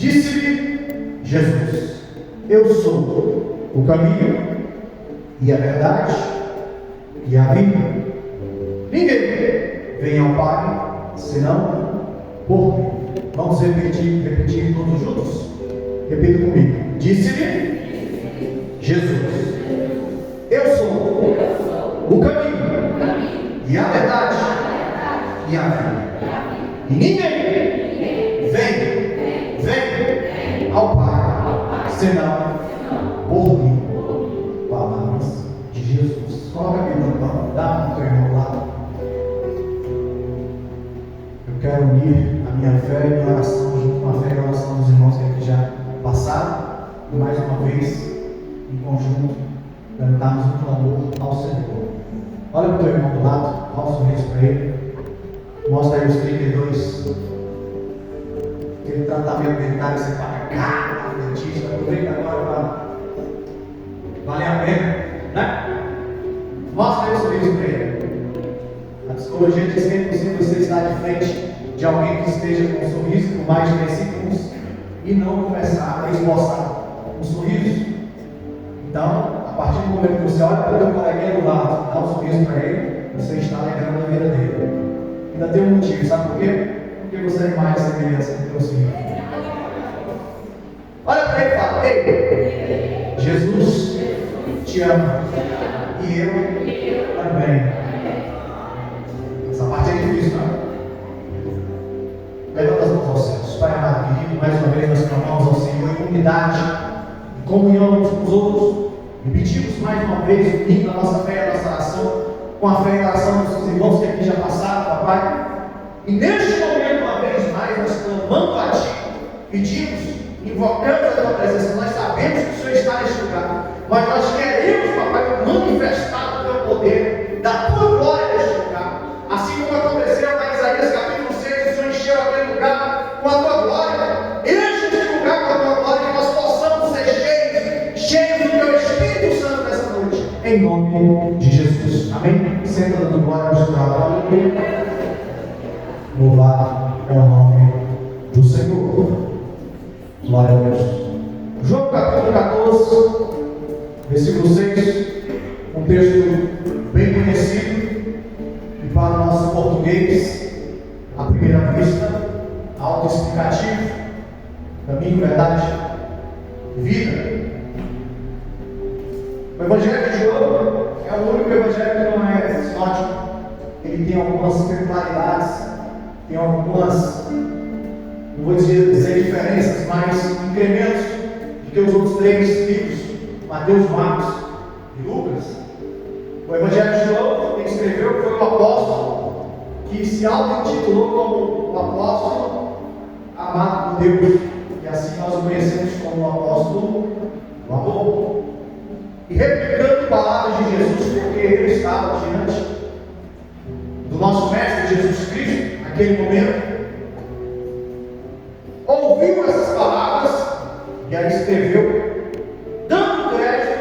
Disse-lhe Jesus: eu sou o caminho e a verdade e a vida. Ninguém vem ao Pai senão por mim. Vamos repetir todos juntos? Repita comigo. Disse-lhe Jesus: eu sou o caminho e a verdade e a vida. E ninguém vem ao Pai senão por mim. Palavras de Jesus. Coloca aqui no pão, dá um teu irmão lá. Eu quero unir a minha fé e minha oração junto com a fé e a oração dos irmãos que aqui já passaram, e mais uma vez, em conjunto, cantarmos um clamor ao Senhor. Olha para o teu irmão do lado, dá um sorriso para ele. Mostra aí os 32. Aquele tratamento dentário que você paga caro no dentista, aproveita agora para valer a pena, né? Mostra aí o sorriso para ele. A psicologia diz que é impossível você estar de frente de alguém que esteja com um sorriso por mais de 10 segundos e não começar a esboçar um sorriso. Então, a partir do momento que você olha para o teu coleguinha do lado, dá um sorriso para ele, você está alegrando a vida dele. Ainda tem um motivo, sabe por quê? Porque você é mais semelhança do teu filho. Olha para ele e fala: ei, Jesus te ama e eu também. Essa parte é difícil, não é? Levanta as mãos aos céus. Pai amado, querido, mais uma vez nós clamamos ao Senhor em unidade, em comunhão uns com os outros, e pedimos mais uma vez, unindo a nossa fé e a nossa oração, com a fé e a oração dos irmãos que aqui já passaram, papai. E neste momento, uma vez mais, nós clamando a Ti, pedimos, invocamos a Tua presença. Nós sabemos que o Senhor está neste lugar, mas nós queremos, papai, manifestar o Teu poder, da Tua glória neste lugar. Assim como aconteceu na Isaías capítulo 6, o Senhor encheu aquele lugar com a Tua glória. Enche este lugar com a Tua glória, que nós possamos ser cheios do Teu Espírito Santo nessa noite, em nome de Jesus. Amém? Senta dando glória ao Senhor. Louvado é o nome do Senhor. Glória a Deus. João capítulo 14, versículo 6, um texto bem conhecido, e para o nosso português, à primeira vista, autoexplicativo: caminho, verdade, vida. O Evangelho de João é o único evangelho que não é sinótico. Ele tem algumas peculiaridades, tem algumas, não vou dizer diferenças, mas incrementos de que os outros três livros, Mateus, Marcos e Lucas. O Evangelho de João, quem escreveu foi o apóstolo, que se auto-intitulou como o apóstolo amado por Deus, e assim nós o conhecemos como o apóstolo do amor. E replicando palavras de Jesus, porque ele estava diante do nosso Mestre Jesus Cristo, naquele momento, ouviu essas palavras e aí escreveu, dando crédito,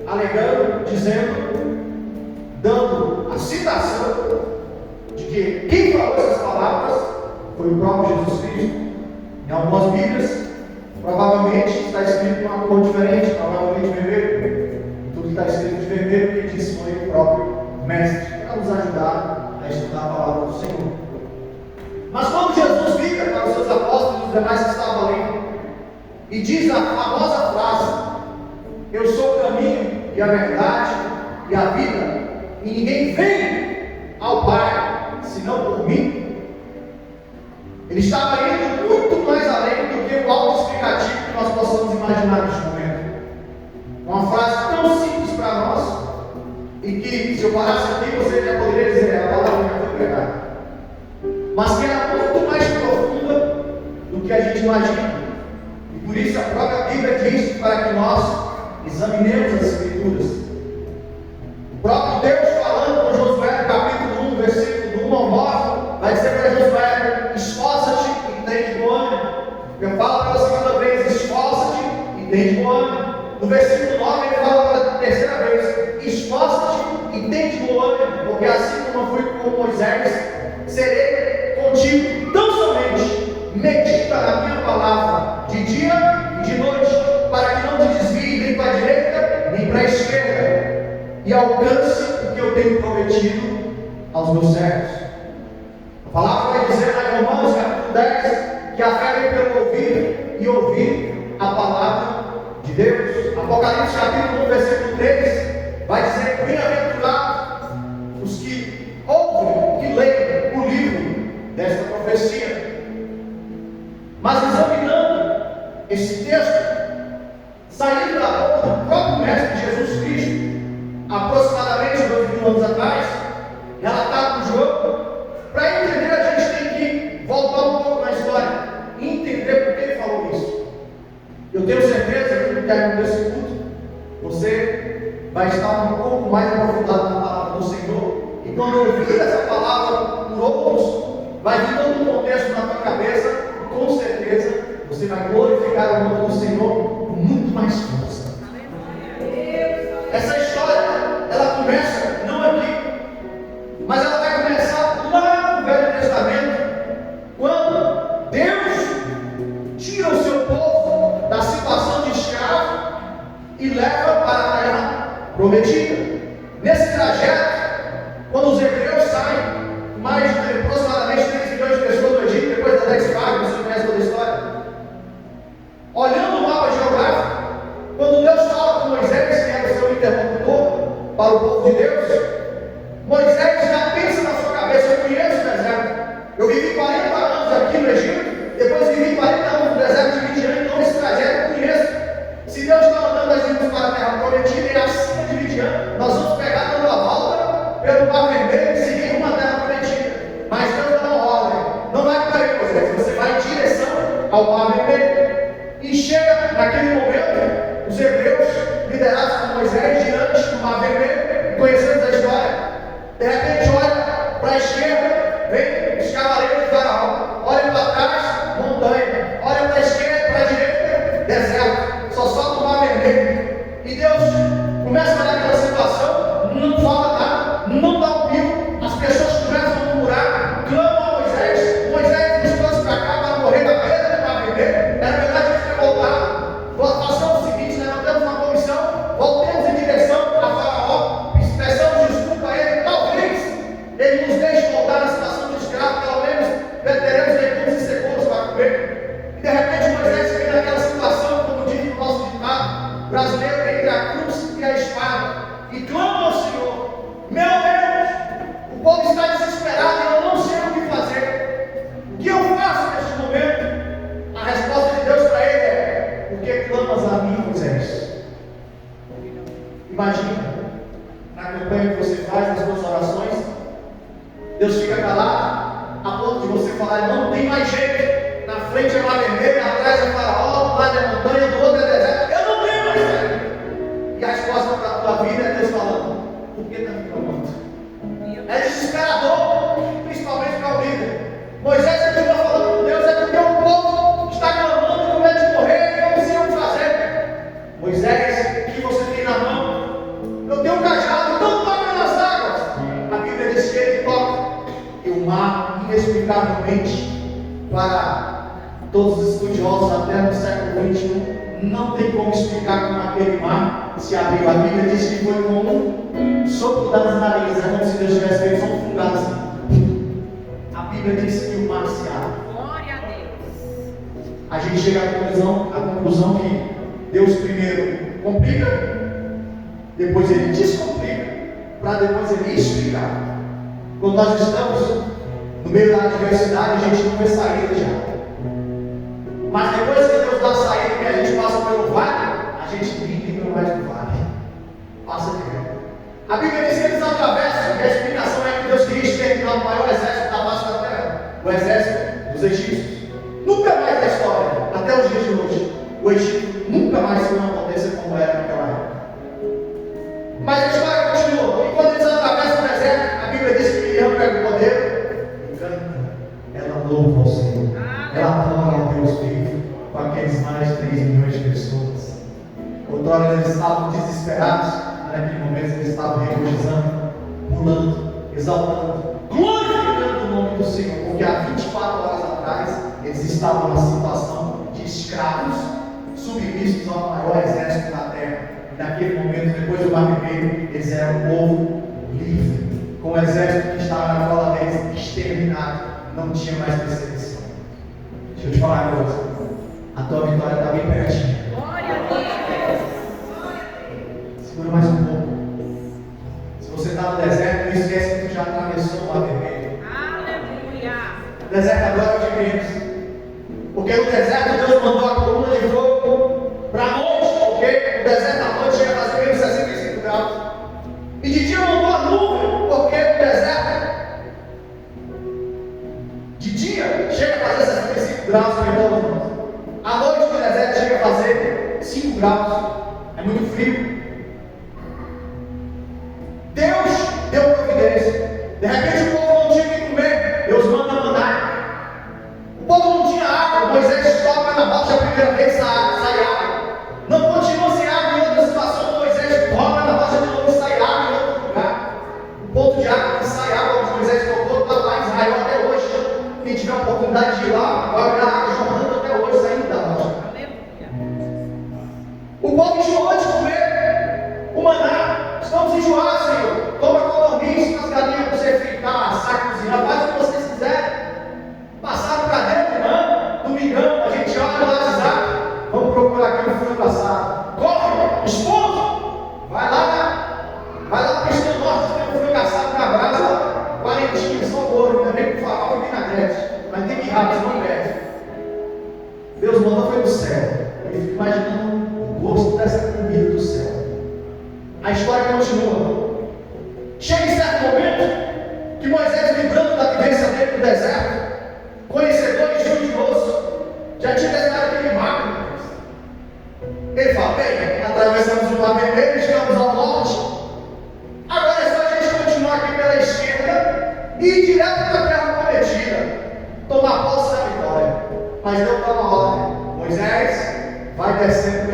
alegando, dando a citação de que quem falou essas palavras foi o próprio Jesus Cristo. Em algumas Bíblias, provavelmente está escrito uma cor diferente, provavelmente vermelho. Tudo que está escrito de vermelho, quem disse foi o próprio Mestre, para nos ajudar a estudar a palavra do Senhor. Mas quando Jesus vira para os seus apóstolos e os demais que estavam ali, e diz a famosa frase: eu sou o caminho e a verdade e a vida, e ninguém vem ao Pai senão por mim, ele estava indo muito mais além do que o auto-explicativo que nós possamos imaginar neste momento. Uma frase tão simples para nós, e que, se eu parasse aqui, você já poderia dizer: a palavra já foi pregada, mas que era muito mais profunda do que a gente imagina. E por isso a própria Bíblia diz para que nós examinemos as Escrituras. O próprio Deus, falando com Josué, capítulo 1, versículo 1 ao 9, vai dizer para Josué: esforça-te e tem de bom ânimo. Eu falo pela segunda vez: esforça-te e tem de bom ânimo. No versículo 9 ele fala pela terceira vez: esforça-te e tem de bom ânimo, porque assim como eu fui com Moisés, serei contigo. Tão somente medita na minha palavra alcance o que eu tenho prometido aos meus servos. A palavra vai dizer lá em Romanos capítulo 10 que a fé vem pelo ouvir e ouvir a palavra de Deus. Apocalipse capítulo 1, versículo 3 vai dizer que bem-aventurados os que ouvem, que leem o livro desta profecia. Mas examinando esse texto, saindo da boca do próprio Mestre Jesus Cristo, aproximadamente 2000 anos atrás, relatado por João, para entender a gente tem que voltar um pouco na história e entender por que ele falou isso. Eu tenho certeza que no término desse culto, você vai estar um pouco mais aprofundado na palavra do Senhor, e quando ouvir essa palavra por outros, vai vir todo um contexto na tua cabeça, e com certeza você vai glorificar o nome do Senhor com muito mais força. Essa história, ela começa não aqui, mas ela vai começar lá no Velho Testamento, quando Deus tira o seu povo da situação de escravo e leva para a terra prometida. Nesse trajeto, quando os hebreus saem, mais de aproximadamente 3 milhões de pessoas do Egito, depois da 10 pragas, você conhece toda a história. Olhando o mapa geográfico, quando Deus fala com Moisés, que era o seu interlocutor para o povo de Deus, Moisés já pensa na sua cabeça: eu conheço o deserto, eu vivi 40 anos aqui no Egito, depois vivi 40 anos no deserto de Midian, então esse trajeto eu conheço. Se Deus está mandando a gente para a terra prometida, é acima de Midian, nós vamos pegar dando a volta pelo Mar Vermelho e seguir uma terra prometida. Mas Deus dá uma ordem: não vai para aí, Moisés, você vai em direção ao Mar Vermelho. E chega naquele momento, os hebreus, liderados por Moisés, diante do Mar Vermelho, conhecendo a história. De repente, olha para a esquerda, vem os cavaleiros de Faraó. Olha para trás, montanha. Olha para a esquerda, para a direita, deserto. Só solta o Mar Vermelho. E Deus começa a olhar aquela situação, não fala nada, não dá um pio. As pessoas começam a murmurar, clamam a Moisés. Moisés nos trouxe para cá para morrer na beira do Mar Vermelho. Era verdade que voltar. Façamos o seguinte: nós temos uma comissão, voltemos em direção a Faraó, peçamos desculpa a ele, talvez ele nos deixe voltar na situação de escravo, pelo menos teremos legumes e cebolas para comer. E de repente Moisés vem naquela situação, como diz o nosso ditado brasileiro, entre a cruz e a espada, e clama ao Senhor: meu Deus, o povo está desesperado e eu não sei o que fazer. O que eu faço neste momento? A resposta de Deus para ele é: por que clamas a mim, Moisés? Imagina, na campanha que você faz, nas suas orações, Deus fica calado, a ponto de você falar: não tem mais jeito, na frente é Mar Vermelho, atrás é Faraó, do lado é montanha, do outro é deserto, eu não tenho mais jeito. E a resposta para a tua vida é Deus falando: por que está me clamando? É desesperador, principalmente para o líder. Moisés continua falando com Deus: é porque o povo está clamando com medo de morrer, eu não sei o que fazer. Moisés, o que você tem na mão? Eu tenho um cajado, então toca nas águas. A Bíblia diz que ele toca, e o mar, inexplicavelmente, para todos os estudiosos até no século XXI, não tem como explicar como aquele mar se abriu. A Bíblia diz que foi como um sopro das narinas, é como se Deus tivesse feito um fungado assim. A Bíblia diz que o mar se abre. Glória a Deus. A gente chega à conclusão que Deus primeiro complica, depois ele descomplica, para depois ele explicar. Quando nós estamos no meio da adversidade, a gente não vê saída já. Mas depois que Deus dá a saída, que a gente passa pelo vale, a gente vive mais do vale. Passa de ver. A Bíblia diz que eles atravessam, e a explicação é que Deus queria exterminar o maior exército da face da terra, o exército dos egípcios. Nunca mais na história, até os dias de hoje, o Egito nunca mais foi uma potência como era naquela época. Mas a história continua. E quando eles atravessam o deserto, a Bíblia diz que Miriam pega o poder e canta. Ela louva ao Senhor. Ela adora ao Deus vivo com aqueles mais de 3 milhões de pessoas. Outrora eles estavam desesperados, naquele momento eles estavam regozijando, pulando, exaltando, glorificando o nome do Senhor, porque há 24 horas atrás eles estavam na situação de escravos, submissos ao maior exército da terra. E naquele momento depois do Mar Vermelho, eles eram um povo livre, com o exército que estava na cola deles exterminado, não tinha mais perseguição. Deixa eu te falar uma coisa, a tua vitória está bem pertinho. Glória a Deus. Segura mais um pouco. Se você está no deserto, não esquece que tu já atravessou o Mar Vermelho. Aleluia. O deserto agora é de Deus. Porque no deserto Deus mandou a coluna de fogo para a noite, porque o deserto à noite chega a fazer menos 65 graus. E de dia mandou a nuvem, porque no deserto de dia chega a fazer 65 graus, à noite no deserto chega a fazer 5 graus. É muito frio. Deus deu providência. De repente o povo não tinha o que comer, Deus manda maná. O povo não tinha água, Moisés toca na rocha a primeira vez, sai água. Não continua sem água em outra situação, Moisés toca na rocha de novo e sai água em outro lugar. O ponto de água que sai água, onde Moisés tocou, está lá em Israel até hoje. Quem tiver a oportunidade de ir lá, vai olhar a água jorrando até hoje, saindo da rocha. O povo enjoou de comer o maná. Estamos enjoados, Senhor. Toma compromisso com as galinhas para você fritar, assar, cozinhar, faz o que vocês quiserem. Passaram para dentro, né? Domingão, a gente olha no WhatsApp. Vamos procurar aqui um frango assado. Corre, esposo! Vai lá no Cristo Norte, tem um frango assado na brasa, quarentinha, só ouro, também com farol e vinagrete. Mas tem que ir rápido, não perde. Deus mandou foi do céu. Eu fico imaginando o gosto dessa comida do céu. A história continua. Chega em certo momento que Moisés, lembrando da vivência dele no deserto, conhecedor e estudioso, já tinha desenhado aquele mapa. Ele fala: bem, atravessamos o Mar Vermelho, estamos ao norte, agora é só a gente continuar aqui pela esquerda e ir direto para a terra prometida, tomar posse da vitória. Mas Deus dá uma ordem: Moisés, vai descendo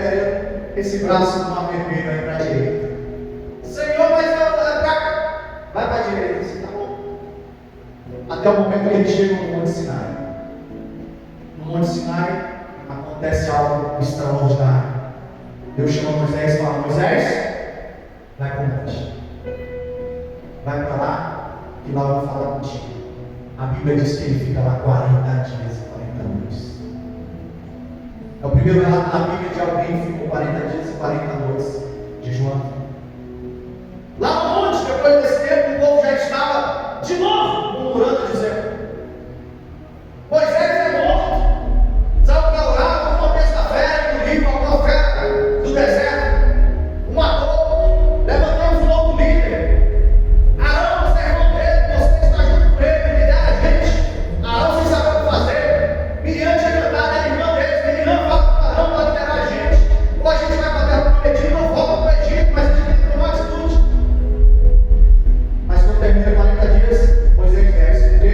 esse braço do Mar Vermelho aí para a direita. Senhor, mas vai para a direita, assim, tá bom. Até o momento que eles chegam no Monte Sinai. No Monte Sinai acontece algo extraordinário. Deus chama Moisés e fala: Moisés, vai para o monte, vai para lá, que lá eu vou falar contigo. A Bíblia diz que ele fica lá 40 dias e 40 noites. É o primeiro relato na Bíblia de alguém que ficou 40 dias e 40 noites jejuando. Lá no monte, depois desse tempo, o povo já estava de novo murmurando, dizendo: Moisés é morto. Sabe o que é orar? Uma besta-fera do rio, alguma fera do deserto, o matou. Levantamos um outro líder. Arão, você é irmão dele, você está junto com ele, lidera a gente. Arão sem saber o que fazer. Miriam tinha cantado, é irmã dele. Miriam fala para Arão para liderar a gente. Ou a gente vai para a terra prometida, não volta para o Egito, mas a gente tem que tomar atitude. Mas quando termina 40 dias, Moisés desce o quê?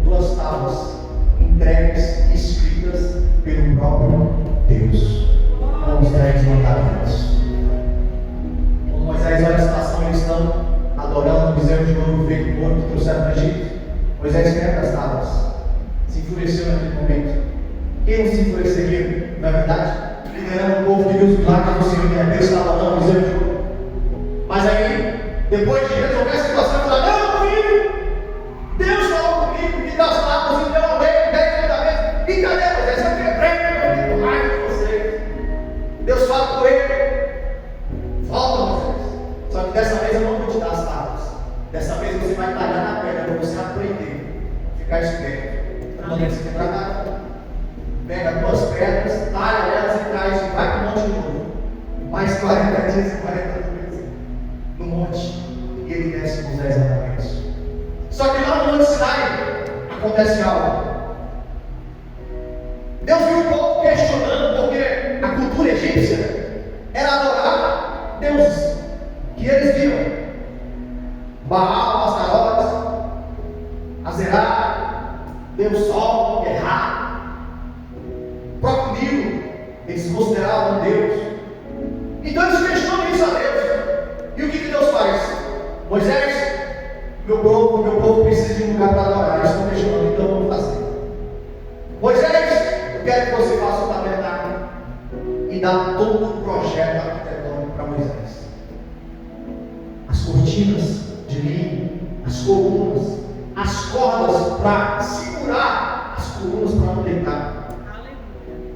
2 tábuas entregues e escritas pelo próprio Deus, com os 10 mandamentos. Quando Moisés olha a situação, eles estão adorando o bezerro de ouro feito com ouro que trouxeram para o Egito. Moisés escreve as tábuas, se enfureceu naquele momento. Quem não se enfureceria, não é verdade? Liderando o povo que viu os milagres do Senhor, Deus estava dando o bezerro de ouro. Mas aí, depois de resolver a situação, fala: não, filho, Deus falou comigo, me dá as tábuas e deu a lei, 10 mandamentos. E cadê vocês? Eu quebrei com raiva de vocês. Deus fala com ele: volta, Moisés. Só que dessa vez eu não vou te dar as tábuas. Dessa vez você vai talhar na pedra para você aprender, ficar esperto. Não tem que se quebrar nada. Pega 2 pedras, talha elas e traz, e vai para o monte de novo. Mais 40 dias e 40 dias no monte. E ele desce com os 10 mandamentos. Só que lá no Monte Sinai acontece algo. Deus viu o povo questionando, porque a cultura egípcia era adorar deuses que eles viam: Baal, Astarote, Azerá, Deus Sol, Errá, o próprio Nilo, eles consideravam Deus. Então eles questionam isso a Deus. E o que Deus faz? Moisés, meu povo precisa de um lugar para adorar. Eles estão questionando, então vamos fazer. Moisés, eu quero que você faça o tabernáculo e dá todo o projeto arquitetônico para Moisés. cortinas de linho, as colunas, as cordas para segurar as colunas para não deitar.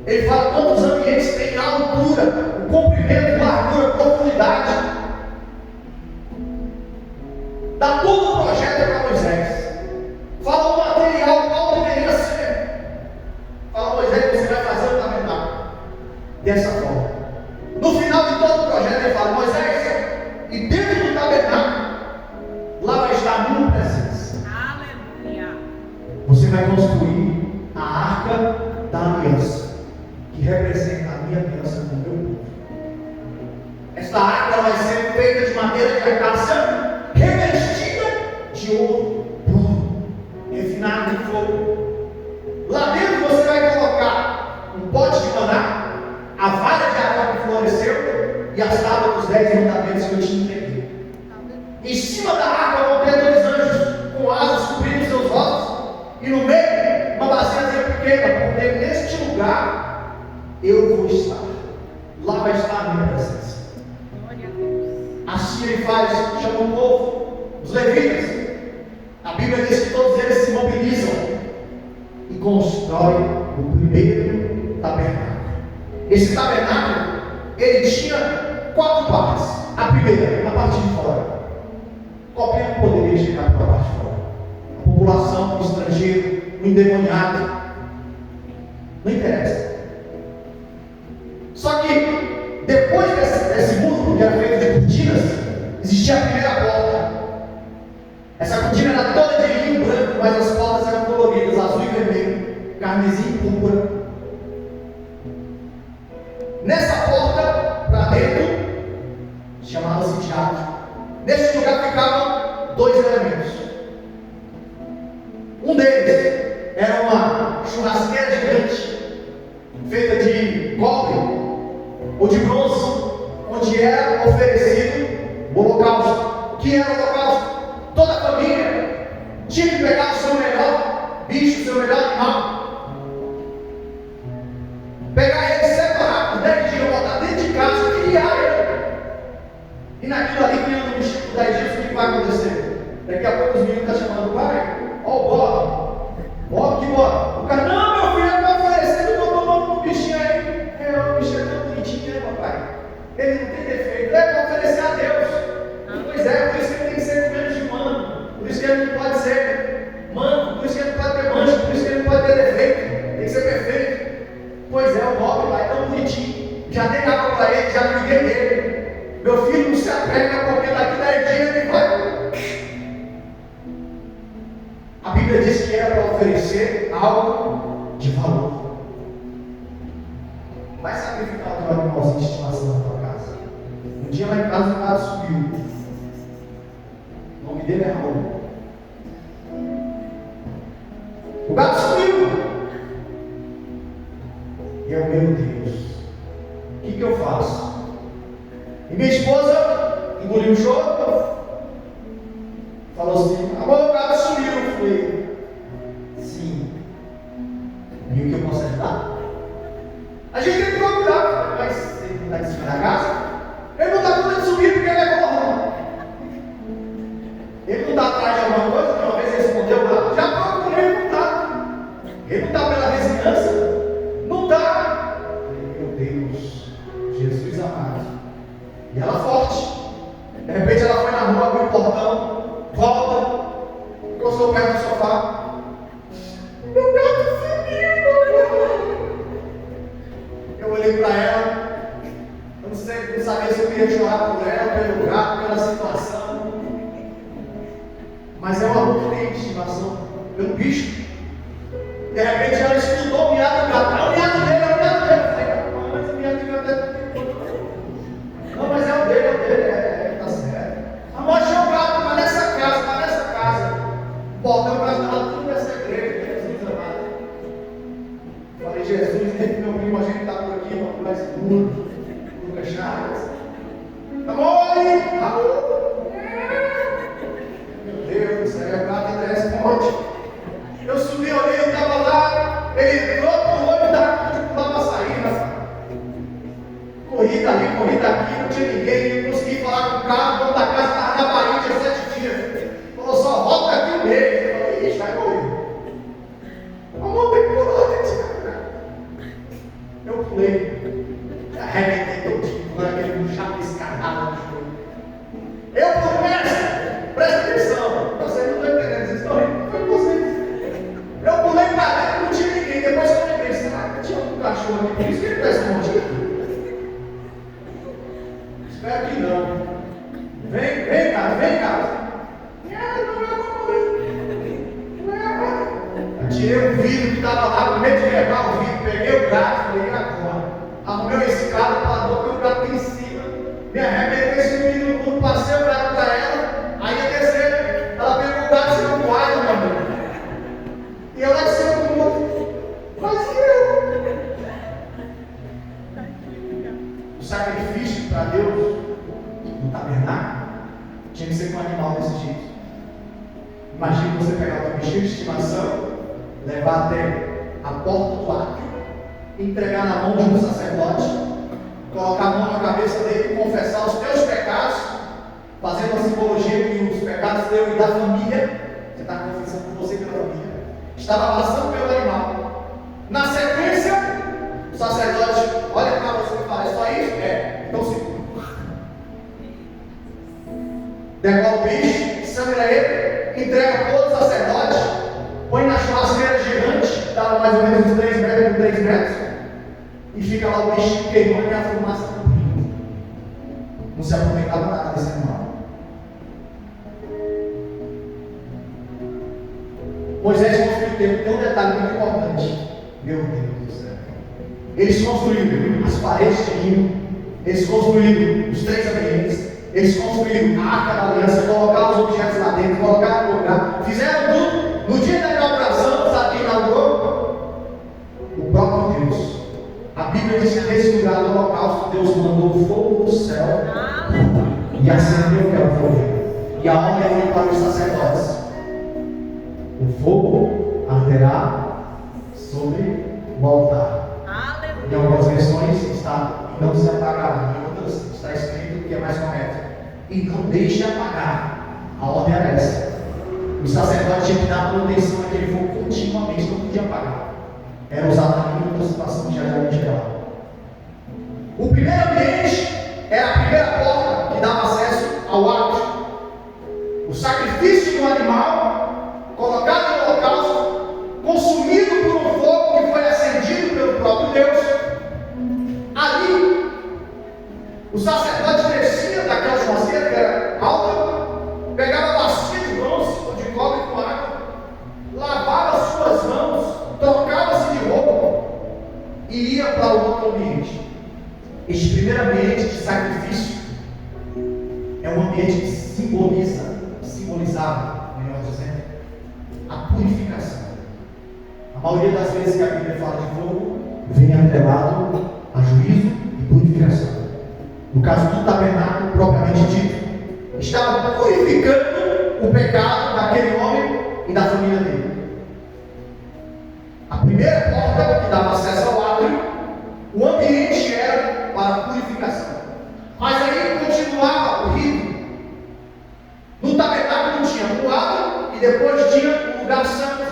Ele fala quantos ambientes tem a altura, o comprimento, a largura, a profundidade. Dá todo o projeto para Moisés. Fala o material, qual deveria ser. Fala, Moisés, você vai fazer o tabernáculo dessa forma. No final de todo o projeto ele fala, Moisés, e dentro do tabernáculo, lá vai estar a minha presença. Aleluia. Você vai construir a arca da aliança, que representa a minha aliança com o meu povo. Esta arca vai ser feita de madeira de acácia, revestida de ouro puro, refinado em fogo. Lá dentro você vai colocar um pote de maná, a vara de água que floresceu e as tábuas dos 10 mandamentos que eu te entreguei. Em cima da arca vão ter 2 anjos com asas cobrindo seus olhos, e no meio uma bacia pequena, porque neste lugar eu vou estar. Lá vai estar a minha presença. Assim ele faz, chama o povo, os levitas. A Bíblia diz que todos eles se mobilizam e constroem o primeiro tabernáculo. Esse tabernáculo, ele tinha 4 partes. A primeira, a parte de fora. Qualquer um poderia chegar pela parte de fora. A população, o estrangeiro, o endemoniado, não interessa. Só que depois desse muro, que era feito de cortinas, existia a primeira porta. Essa cortina era toda de linho branco, mas as portas eram coloridas, azul e vermelho, carmesim e púrpura. Nessa porta, para dentro, chamava-se teatro. Nesse lugar ficavam 2 elementos. Um deles era uma churrasqueira gigante, feita de cobre ou de bronze, onde era oferecido o holocausto. O que era o holocausto? Toda a família tinha que pegar o seu melhor bicho, o seu melhor animal, pegar ele separado, 10 dias, botar dentro de casa, criar ele. E naquilo ali, criando um bicho por 10 dias, o que vai acontecer? Daqui a pouco os meninos estão chamando, pai, ó o Bob. Bob, que Bob? O cara, não, meu filho, ele está oferecendo, botou o nome no bichinho aí. O bicho é tão bonitinho, né, papai? Ele não tem defeito, é para oferecer a Deus. Pois é, por isso que ele tem que ser menos de mano, por isso que ele não pode ser manco, por isso que ele não pode ter mancha, por isso que ele não pode ter defeito, tem que ser perfeito. Pois é, o Bob lá é tão bonitinho, já tem água para ele, já cuidei dele. Meu filho não se apega, porque daqui 10 dias ele vai. A Bíblia diz que era para oferecer algo de valor. Vai sacrificar o teu animalzinho de estimação na tua casa. Um dia lá em casa o gato subiu. O nome dele é Raul. O gato sumiu. E eu, meu Deus, o que eu faço? E minha esposa engoliu o choro. Falou assim, amor, o gato sumiu. Eu falei, sim. E o que eu posso ajudar? A gente tem que procurar. Mas ele não está em cima da casa? Ele não está com medo de subir porque ele é gordo. Ele não está atrás de alguma coisa, que uma vez ele respondeu lá, já procurei, ele não está. Ele não está pela vizinhança? Não está. Meu Deus, Jesus amado. E ela forte. De repente ela foi na rua, abriu o portão, volta, encostou perto do sofá. Meu gato sumiu. Eu olhei para ela, eu não sabia se eu queria chorar por ela, pelo gato, pela situação. Mas é uma luta que tem estimação pelo bicho. De repente ela estudou o miado do gato. É o miado dele, é o miado dele. Eu falei, mas o miado dele é. Não, mas é o dele, tá certo. A mãe achou o gato, mas nessa casa. O portão vai estar tudo nessa igreja, Jesus amado. Falei, Jesus, nem que meu primo, a gente está por aqui, não mais seguro, Lucas Chaves. Amor, meu Deus do céu, o gato ainda responde. Eu subi, olhei, ele estava lá, ele entrou pro olho da pular para sair, né? Corrida ali, corrida aqui, não tinha ninguém, eu consegui falar com o carro, o dono da casa estava na Bahia, pulei. Arrebentei todinho, com aquele chato escarrado no joelho. Eu pulei, mestre, presta atenção. Vocês não estão entendendo essa história? Foi com vocês. Eu pulei para dentro, não tinha ninguém. Depois que eu lembrei, será que tinha um cachorro aqui? Por isso que ele está escondido. Espero que não. Vem, cara, vem, cara. Tirei o vidro que estava lá, com medo de quebrar o vidro, peguei o gato, falei, agora. Arrumei uma escada para a dor, o gato em cima. Me arrebentei esse vidro no mundo, passei o gato para ela, aí ia descer, ela pegou o gato e saiu no quadro, meu amigo. E eu lá de cima do mundo, mas eu. O sacrifício para Deus, no tabernáculo, tinha que ser com um animal desse jeito. Imagina você pegar o teu bichinho de estimação, levar até a porta do átrio, entregar na mão de um sacerdote, colocar a mão na cabeça dele e confessar os teus pecados, fazendo a simbologia que os pecados teu e da família, você está confessando por você e pela família, estava passando pelo animal. Na sequência, o sacerdote olha para você e fala, é só isso? É, então segura. Decola o bicho, sangra ele, entrega para outro sacerdote, põe na churrasqueira gigante, dava mais ou menos uns 3 metros por 3 metros, e fica lá o bicho queimando e a fumaça cobrindo. Não se aproveitava nada desse animal. Moisés construiu o templo, tem um detalhe muito importante. Meu Deus do céu. Eles construíram as paredes de linho, eles construíram os 3 ambientes, eles construíram a arca da aliança, colocaram os objetos lá dentro, colocaram no lugar, fizeram tudo. No dia da inauguração, sabe quem inaugurou? O próprio Deus. A Bíblia diz que nesse lugar do holocausto, Deus mandou fogo do céu e acendeu aquela fogueira. E a ordem foi para os sacerdotes: o fogo arderá sobre o altar. Em algumas versões está não se apagará, em outras está escrito que é mais correto: e não deixe apagar. A ordem era essa. O sacerdote tinha que dar manutenção àquele fogo continuamente, não podia apagar. Era usado na minha situação que já era lá. O primeiro ambiente era a primeira porta que dava acesso ao átrio. O sacrifício do animal, colocado no holocausto, consumido por um fogo que foi acendido pelo próprio Deus. Ali, o sacerdote descia daquela churrasqueira que era alta, pegava a bacia de bronze ou de cobre com água, lavava as suas mãos, trocava-se de roupa e ia para o outro ambiente. Este primeiro ambiente de sacrifício é um ambiente que simbolizava, melhor dizendo, a purificação. A maioria das vezes que a Bíblia fala de fogo, vem atrelado a juízo e purificação. No caso do tabernáculo propriamente dito, estava purificando o pecado daquele homem e da família dele. A primeira porta que dava acesso ao átrio, o ambiente era para a purificação. Mas aí continuava o rito. No tabernáculo tinha o átrio e depois tinha o lugar santo,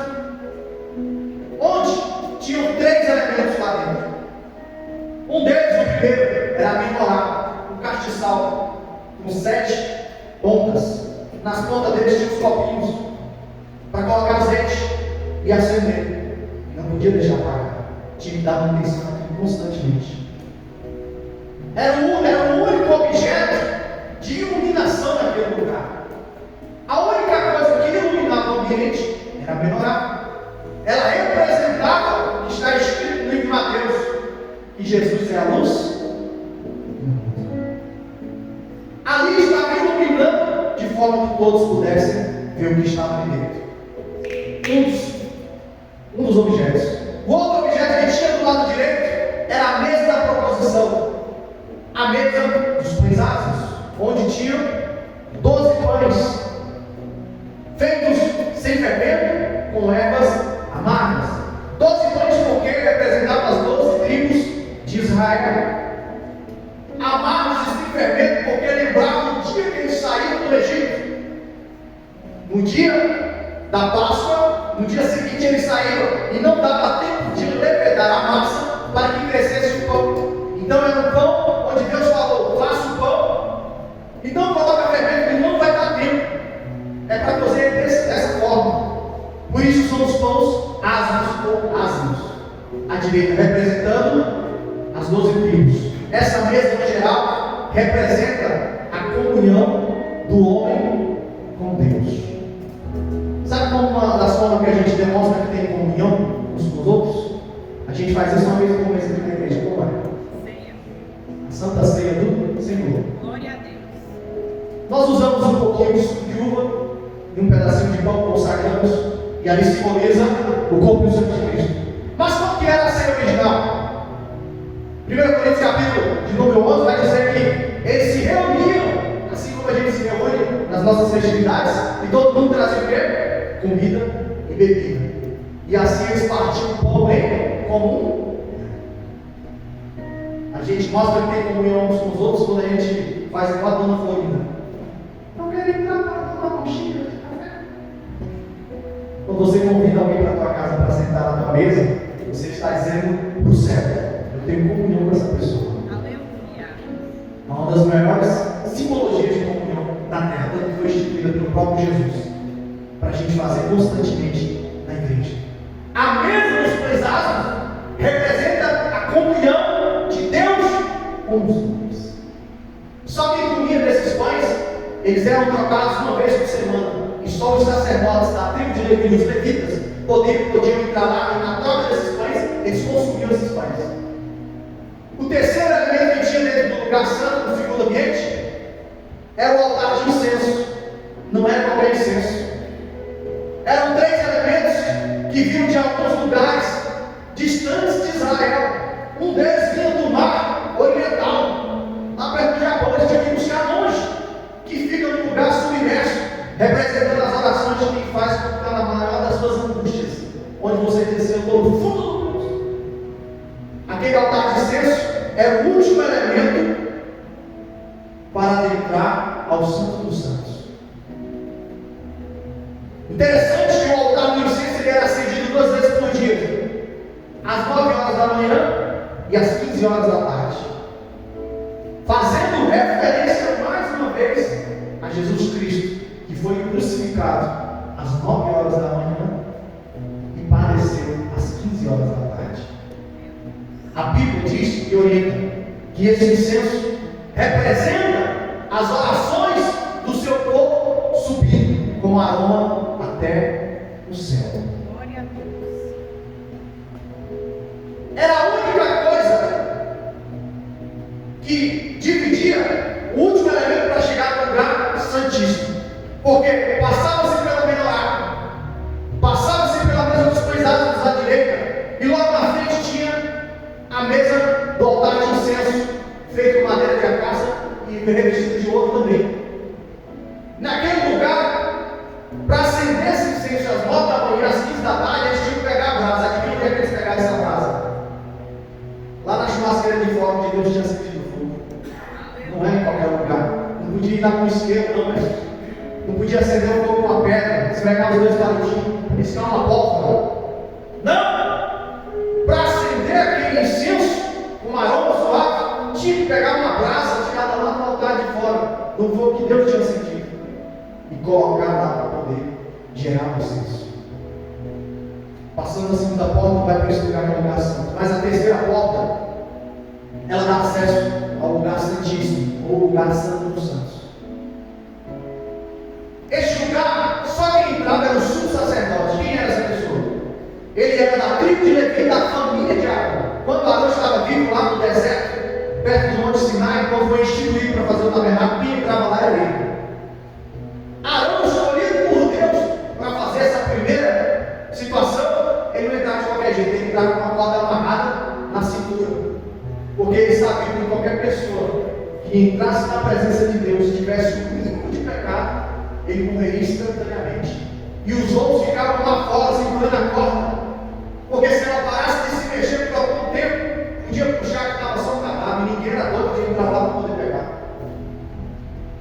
onde tinham 3 elementos lá dentro. Um deles, o primeiro, era a menorá, um castiçal com 7 pontas. Nas pontas deles tinha os copinhos para colocar azeite e acender. Não podia deixar apagar, tinha que dar manutenção aqui constantemente. Era o único objeto de iluminação naquele lugar. A única coisa que iluminava o ambiente era a menorá. Ela representava o que está escrito no livro de Mateus, que Jesus é a luz. Ali estava iluminando de forma que todos pudessem ver o que estava ali dentro. Um dos objetos. O outro objeto que tinha do lado direito era a mesa da proposição, a mesa dos pães ázimos, onde tinham 12 pães feitos sem fermento, com ervas amargas. 12 pães porque representavam as 12 tribos de Israel. Amargos e sem fermento porque lembravam o dia que eles saíram do Egito. No dia da Páscoa, no dia seguinte eles saíram e não dava tempo de levedar a massa para que crescesse o pão. direita representando as 12 tribos. Essa mesa, no geral, representa a comunhão do homem com Deus. Sabe como uma das formas que a gente demonstra que tem comunhão uns com os outros? A gente faz isso uma vez por mês aqui na igreja. Como é? Ceia. A Santa Ceia do Senhor. Glória a Deus. Nós usamos um pouquinho de suco de uva e um pedacinho de pão, consagramos, e ali simboliza o corpo e o sangue de Cristo. Mas qual que era a ceia original? 1 Coríntios capítulo de número 11 vai dizer que eles se reuniam, assim como a gente se reúne nas nossas festividades, e todo mundo trazia o quê? Comida e bebida. E assim eles partiam o pão em comum. A gente mostra que tem comunhão uns com os outros quando a gente faz igual a dona Florinda. Não quero entrar para tomar uma xícara de café. Quando você convida alguém para a tua casa para sentar na tua mesa, você está dizendo para o céu: eu tenho comunhão com essa pessoa. Aleluia. Uma das maiores simbologias de comunhão da terra, que foi instituída pelo próprio Jesus, para a gente fazer constantemente na igreja. A mesa dos pães asmos representa a comunhão de Deus com os homens. Só quem comia desses pães, eles eram trocados uma vez por semana. E só os sacerdotes da tribo de Levi, os levitas, podiam entrar lá e na troca desses pães, eles consumiam esses pães. O terceiro elemento que tinha dentro do lugar santo, do segundo ambiente, era o altar de incenso. Não era qualquer incenso. Eram 3 elementos que vinham de alguns lugares distantes de Israel. Um deles vinha do mar oriental, lá perto do Japão. Eles tinham que buscar longe, que fica num lugar submerso, representando as orações de quem faz quando está na maior das suas angústias, onde você desceu pelo fundo do poço. Aquele altar de incenso é o último elemento para adentrar ao Santo dos Santos. Interessante que o altar do incenso ele era acendido 2 vezes por dia, às 9 horas da manhã e às 15 horas da tarde, fazendo referência mais uma vez a Jesus Cristo, que foi crucificado às 9 horas da manhã e padeceu às 15 horas da tarde. A Bíblia diz e orienta que esse incenso representa as orações do seu povo subindo com aroma até o céu. Glória a Deus. Era a única coisa que dividia o último elemento para chegar no lugar santíssimo. Porque passava-se pelo menorá, passava-se pela mesa dos pães asmos à direita, e logo na frente tinha a mesa do altar de incenso, feito com madeira de acácia e revestido de ouro também. Naquele lugar, para acender esse incenso às 9 da manhã, às 15 da tarde, eles tinham que pegar a brasa. Adivinha onde é que eles pegaram essa brasa? Lá na churrasqueira de forma que Deus tinha acendido o fogo. Não é em qualquer lugar. Não podia ir lá com o isqueiro, não, mas não podia acender o fogo com a pedra, esfregar os 2 garotinhos, riscar uma pólvora. Não! Para acender aquele incenso com um aroma suave, tinha que pegar uma brasa tirada lá no altar de fora, do fogo que Deus tinha acendido, e colocar lá para poder gerar o incenso. Passando a segunda porta, vai para esse lugar que é o lugar santo. Mas a terceira porta, ela dá acesso ao lugar santíssimo, ou lugar santo dos santos. Este lugar, só quem entrava era o sumo sacerdote. Quem era essa pessoa? Ele era da tribo de Levi, da família de Arão. Quando Arão estava vivo lá no deserto, perto do Monte Sinai, quando foi instituído para fazer o tabernáculo, quem entrava lá era ele. Arão, escolhido por Deus para fazer essa primeira situação, ele não entrava de qualquer jeito, ele entrava com uma corda amarrada na cintura, porque ele sabia que qualquer pessoa que entrasse na presença de Deus e tivesse um mínimo de pecado, ele morreria instantaneamente. E os outros ficavam lá fora segurando a corda, porque se ela parasse de se mexer por algum tempo, podia puxar que estava só um cadáver, e ninguém era doido de entrar lá para poder pegar.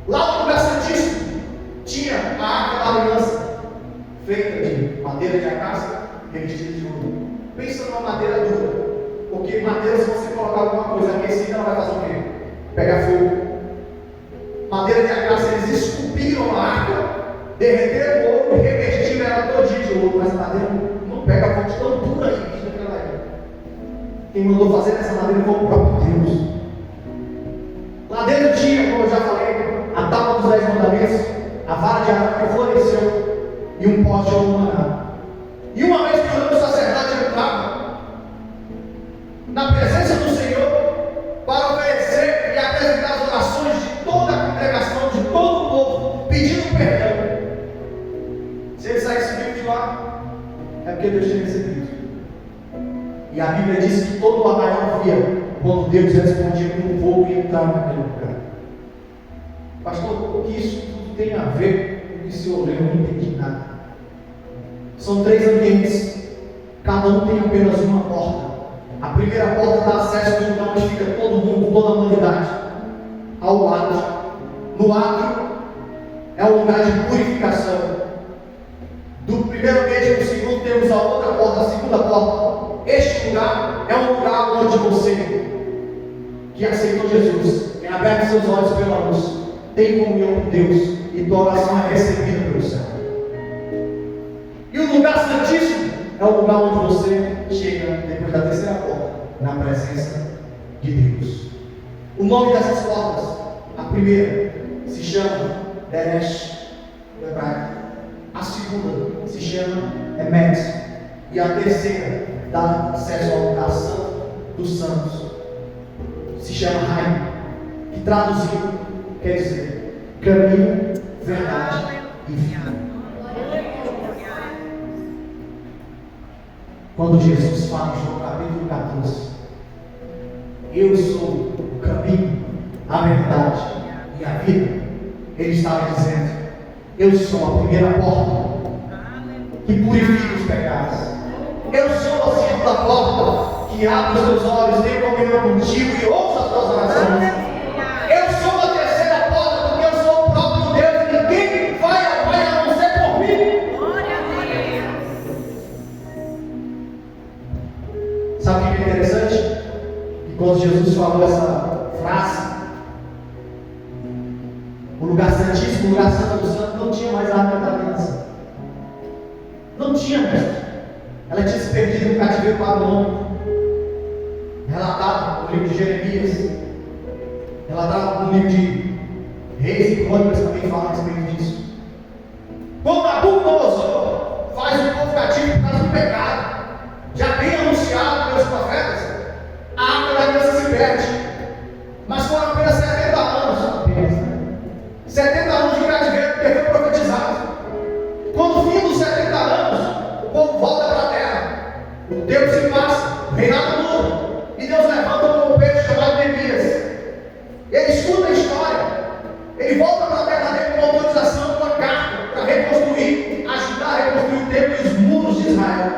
Lá no lugar santíssimo tinha a arca da aliança, feita de madeira de acácia, revestida de ouro. Pensa numa madeira dura, porque madeira, se você colocar alguma coisa aquecida, ela vai fazer o quê? Pegar fogo. Madeira de acácia, eles esculpiram a arca, derreteram o ouro e revestiram ela todinha de ouro, mas a madeira não pega fogo de tão dura e rígida que ela é. Quem mandou fazer essa ladeira foi o próprio Deus. Lá dentro tinha, como eu já falei, a tábua dos 10 mandamentos, a vara de Arão que floresceu e um poste de maná. E uma vez que o sacerdote entrava na presença do Senhor para oferecer e apresentar as orações de toda a congregação, de todo o povo, pedindo perdão, se ele saísse vivo de lá, é porque Deus tinha recebido. E a Bíblia diz que todo o arraial via quando Deus respondia com o fogo e entrava naquele lugar. Pastor, o que isso tudo tem a ver com o que o senhor leu? Eu não entendi nada. São 3 ambientes, cada um tem apenas uma porta. A primeira porta dá acesso ao lugar onde fica todo mundo, toda a humanidade, ao átrio. No átrio é um lugar de purificação. Do primeiro ambiente para o segundo temos a outra porta, a segunda porta. Este lugar é um lugar onde você, que aceitou Jesus, tem aberto seus olhos pela luz, tem comunhão com Deus e tua oração é recebida pelo céu. E o lugar santíssimo é o lugar onde você chega depois da terceira porta, na presença de Deus. O nome dessas portas, a primeira se chama Deresh, no hebraico. A segunda se chama Emet. E a terceira dá acesso ao lugar santo dos santos. Se chama Raim, que traduzido quer dizer caminho, verdade e vida. Quando Jesus fala no capítulo 14, eu sou o caminho, a verdade e a vida, ele estava dizendo, eu sou a primeira porta que purifica os pecados. Eu sou a segunda porta que abre os teus olhos, tem comunhão contigo e ouça as tuas orações. Eu sou a terceira porta porque eu sou o próprio Deus e ninguém vai ao Pai a não ser por mim. Glória a Deus. Sabe o que é interessante? Que quando Jesus falou essa frase, o lugar santíssimo, o lugar santo do santo, não tinha mais a arca da aliança. Não tinha mais. Ela tinha se perdido no cativeiro babilônico, relatado no livro de Jeremias, relatado no livro de Reis e Crônicas, também fala a respeito disso. Quando Nabucodonosor faz o povo cativo por causa do pecado, já bem anunciado pelos profetas, a arca da aliança se perde, mas foram apenas 70 anos, 70 anos de cativeiro, porque foi profetizado. Quando o fim dos 70 anos, o povo volta para a terra, o tempo se passa, o reinado muda, e Deus levanta um copeiro chamado Neemias. Ele escuta a história, ele volta para a terra dele com autorização, com uma carta, para reconstruir, ajudar a reconstruir o templo e os muros de Israel.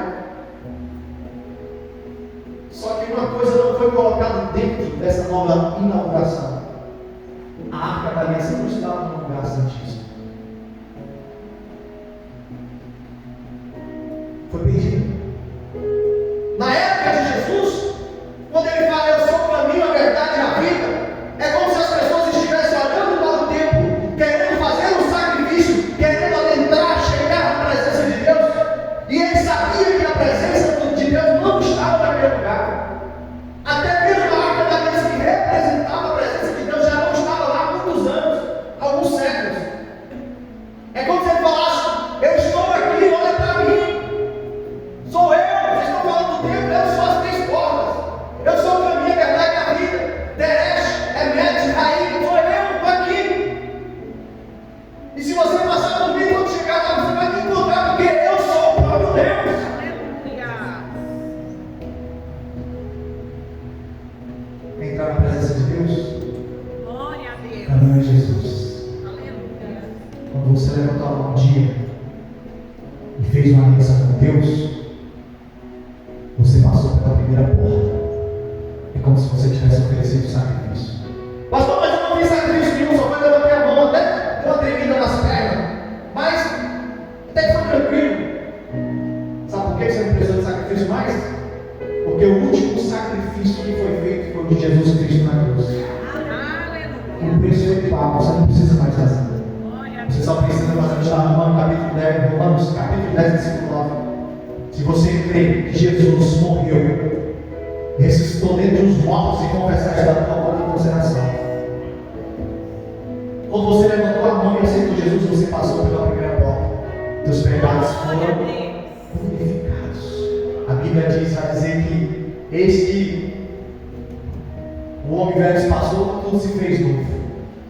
Só que uma coisa não foi colocada dentro dessa nova inauguração. A arca da aliança não estava no lugar santíssimo. Foi perdido. Na época de Jesus, quando ele fala, eu sou o caminho, a verdade e a vida, é como se as pessoas estivessem olhando para o templo, querendo fazer um sacrifício, querendo adentrar, chegar na presença de Deus, e ele sabia que a presença de Deus não estava naquele lugar. Até mesmo a arca da aliança que representava a presença de Deus já não estava lá há muitos anos, alguns séculos. É como se ele falasse, eu estou aqui, olha para mim. Sou eu, vocês estão falando do templo, eu sou as 3 portas. Eu sou o caminho, a verdade e a vida. Deresh, Emet, Raim, sou eu, estou aqui. E se você passar por mim, quando chegar lá, você vai me encontrar, porque eu sou o próprio Deus. Entrar na presença de Deus. Glória a Deus. Caminho é Jesus. Aleluia. Quando você levantou a mão um dia e fez uma aliança com Deus, você passou pela primeira porta. É como se você tivesse oferecido sacrifício. Pastor, mas eu não fiz sacrifício nenhum, só foi levantar a mão, até deu uma tremida nas pernas, mas até que foi tranquilo. Sabe por que você não precisou de sacrifício mais? Porque o último sacrifício que foi feito foi o de Jesus Cristo na cruz. O preço foi pago, você não precisa mais fazer. Você só precisa fazer o que está no Romanos capítulo 10, Romanos capítulo 10, versículo 9. Se você crê que Jesus morreu ressuscitou dentre os mortos e confessar esta tua boca em consideração. Quando você levantou a mão e aceitou Jesus, você passou pela primeira porta. Teus pecados foram purificados. A Bíblia diz, vai dizer que eis que o homem velho passou, tudo se fez novo.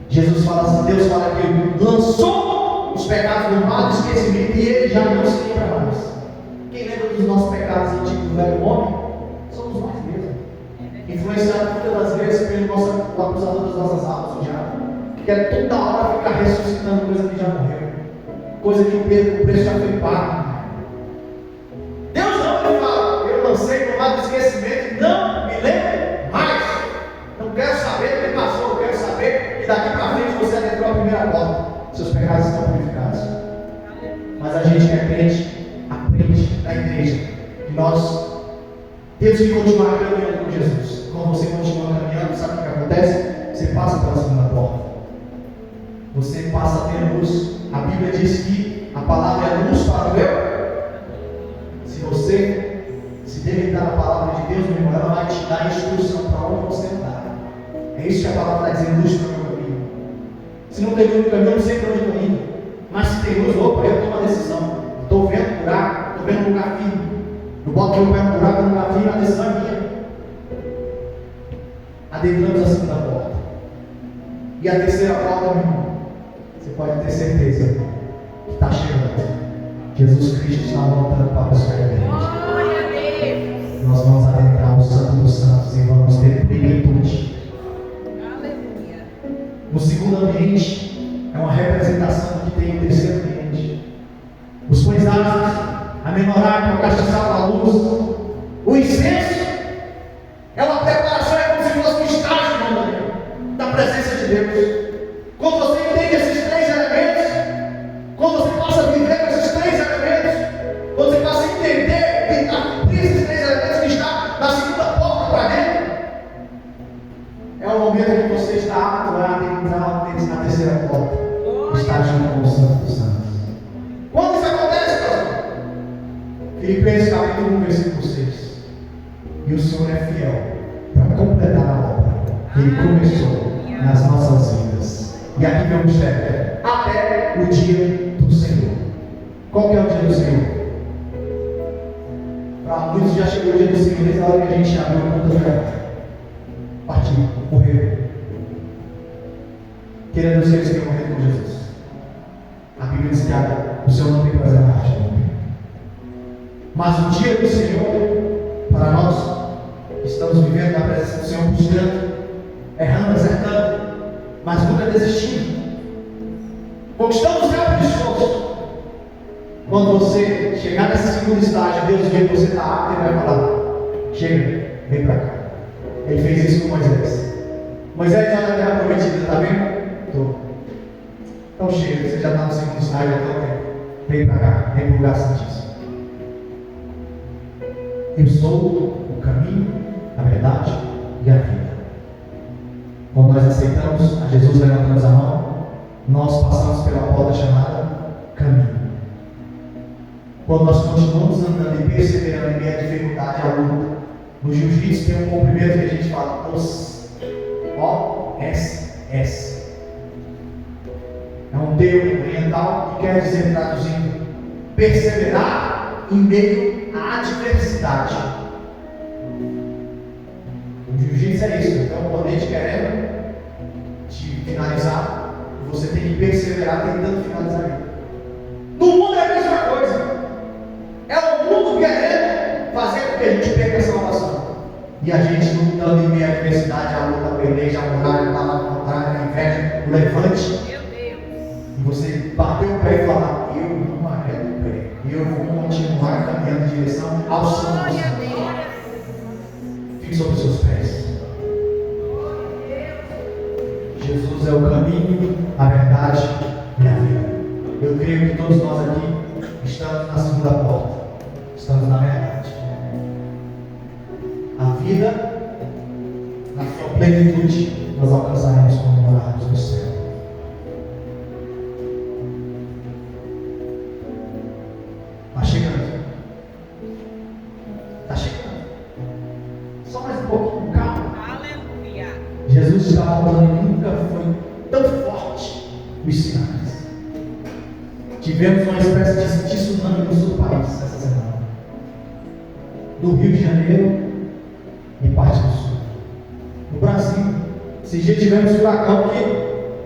Jesus fala assim, Deus fala que ele lançou os pecados no mar do esquecimento e ele já não se lembra mais. Quem lembra dos nossos pecados antigos do velho homem? Somos nós mesmos. Influenciados muitas das vezes pelo acusador das nossas almas, o diabo. Que é toda hora ficar ressuscitando coisa que já morreu. Coisa que o preço já foi pago. Deus não, ele fala, eu lancei no mar do esquecimento, não me lembro mais. Não quero saber do que passou, eu quero saber que daqui para frente você adentrou a primeira porta. Seus pecados estão purificados. Mas a gente que é crente, aprende na igreja que nós temos que continuar caminhando com Jesus. Quando você continua caminhando, sabe o que acontece? Você passa pela segunda porta. Você passa a ter luz. A Bíblia diz que a palavra é luz para o meu. Se você se deleitar na palavra de Deus, meu irmão, ela vai te dar instrução para onde você andar. É isso que a palavra está dizendo, luz para o meu caminho. Se não tem luz no caminho, eu não sei para onde eu estou indo. Mas se tem luz, opa, eu tomo uma decisão. Estou vendo um buraco, estou vendo um lugar firme. Eu boto meu pé no buraco, no lugar firme, a decisão é minha. Adentramos a segunda porta. E a terceira porta, meu irmão, você pode ter certeza que está chegando. Jesus Cristo está voltando para buscar a igreja. Glória a Deus. Nós vamos adentrar o Santo dos Santos e vamos ter plenitude. Aleluia. O segundo ambiente é uma representação do que tem o terceiro ambiente. Os pães ázimos, a menorá, que é o castiçal da luz, o incenso é uma preparação, é como se fosse um estágio, irmão, da presença de Deus. Quando você entende esses três elementos, quando você passa a viver com esses três elementos, quando você passa a entender que cumprir esses três elementos que está na segunda porta para dentro, é o momento que você está apto a entrar na terceira porta, está junto com o Santo dos Santos. Quando isso acontece, pastor? Filipenses capítulo 1, versículo 6. E o Senhor é fiel para completar a obra que Ele começou nas nossas vidas. E aqui vem o mistério. Até o dia do Senhor. Qual que é o dia do Senhor? Para muitos já chegou o dia do Senhor, desde a hora que a gente abriu a conta já partiu, morreu. Querendo ser que morrer com Jesus. A Bíblia diz que o Senhor não tem prazer na morte. Mas o dia do Senhor, para nós, estamos vivendo na presença do Senhor, buscando, errando, acertando, mas nunca desistindo. Conquistamos o céu por esforço. Quando você chegar nesse segundo estágio, Deus vê que você está apto e vai falar: chega, vem para cá. Ele fez isso com Moisés. Moisés já na terra prometida, está vendo? Estou. Então chega, você já está no segundo estágio, então vem para cá, vem para o lugar santíssimo. Eu sou o caminho, a verdade e a vida. Quando nós aceitamos a Jesus, levantamos a mão, nós passamos pela porta chamada caminho. Quando nós continuamos andando e perseverando em meio à dificuldade e à luta, no jiu-jitsu tem um comprimento que a gente fala OSS. É um termo oriental que quer dizer, traduzindo, perseverar em meio à adversidade. O jiu-jitsu é isso. Então, o oponente querendo te finalizar, você tem que perseverar tentando finalizar ele. No mundo é a mesma coisa. É o mundo querendo fazer com que a gente perca a salvação. E a gente lutando em meio à adversidade, a luta, a peleja, a muralha, a palavra contrária, a inveja, o levante. Meu Deus. E você bater o pé e falar: eu não arredo o pé. Eu vou continuar caminhando em direção ao Santo. Glória a Deus. Fique sobre os seus pés. Jesus é o caminho, a verdade e a vida. Eu creio que todos nós aqui estamos na segunda porta. Estamos na verdade. A vida, na sua plenitude, nós alcançaremos quando morarmos no céu. Está chegando. Está chegando. Só mais Jesus está voltando e nunca foi tão forte os sinais. Tivemos uma espécie de tsunami no sul do país essa semana. Do Rio de Janeiro e parte do sul. No Brasil, esses dias tivemos um furacão que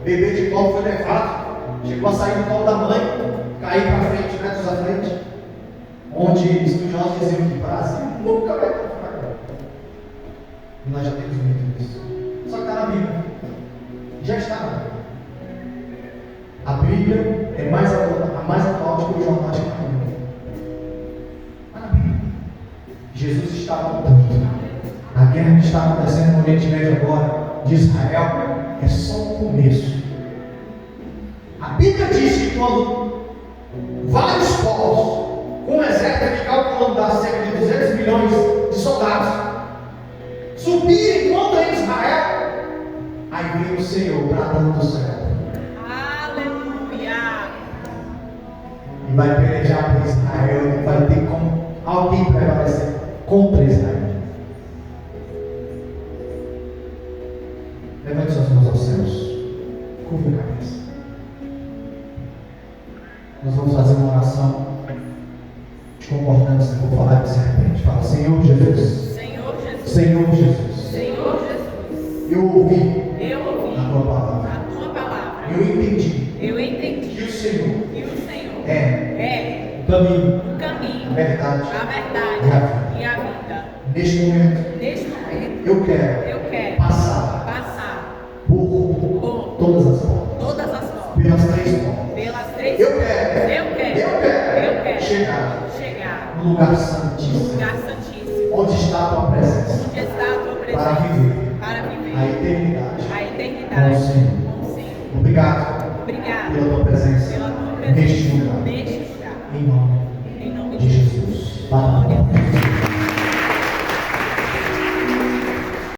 bebê de colo foi levado, chegou a sair do colo da mãe, cair para frente, metros à frente, onde estudiosos diziam que o Brasil nunca vai ter um furacão. E nós já temos muito disso. Só que está na Bíblia. Já está na Bíblia. A Bíblia é mais atual do que o jornal de Bíblia. Está na Bíblia. Jesus está voltando. A guerra que está acontecendo no Oriente Médio agora, de Israel, é só o começo. A Bíblia diz que quando vários povos, com um exército que calculando dar cerca de 200 milhões de soldados, subirem contra Israel, aí vem o Senhor bradando do céu. Aleluia. E vai pelejar por Israel, e vai ter como alguém prevalecer contra Israel. Levante suas mãos aos céus. Curva a cabeça. Nós vamos fazer uma oração de concordância. Vou falar e você repete. Fala: Senhor Jesus. Senhor Jesus. Senhor Jesus. Senhor Jesus. Eu ouvi a tua palavra. Eu entendi que o Senhor é o caminho, a a verdade e a vida. Neste momento, eu quero passar por todas as portas, pelas três portas. Eu quero chegar no lugar santíssimo, onde está a tua presença, para viver a eternidade com o Senhor. Obrigado pela tua presença neste lugar. Em nome